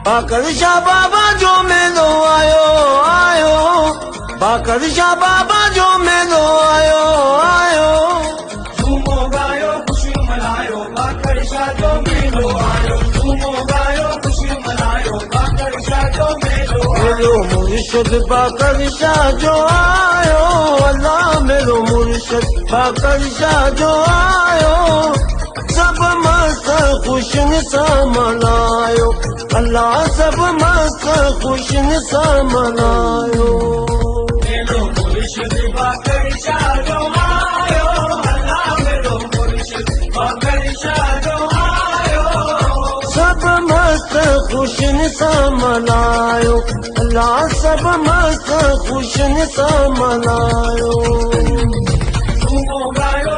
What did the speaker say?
बाकर शाह बाबा जो मेलो आयो आयो, बाकर शाह बाबा जो मेलो आयो आयो। झूमो गायो खुशी मनायो, बाकर शाह जो मेलो आयो। झूमो गायो खुशी मनायो, बाकर शाह जो मेलो आयो। मेलो मुर्शिद बाकर शाह जो आयो, अल्लाह मेलो मुर्शिद बाकर शाह जो आयो। सब मस्त खुशन सा मनायो, अल्लाह सब मस्त खुशन सा मनायो। मेलो मुर्शिद बाकर शाह जो आयो, अल्लाह मेलो मुर्शिद बाकर शाह जो आयो। सब मस्त खुशन सा मनायो, अल्लाह सब मस्त खुशन सा मनायो। झूमो गायो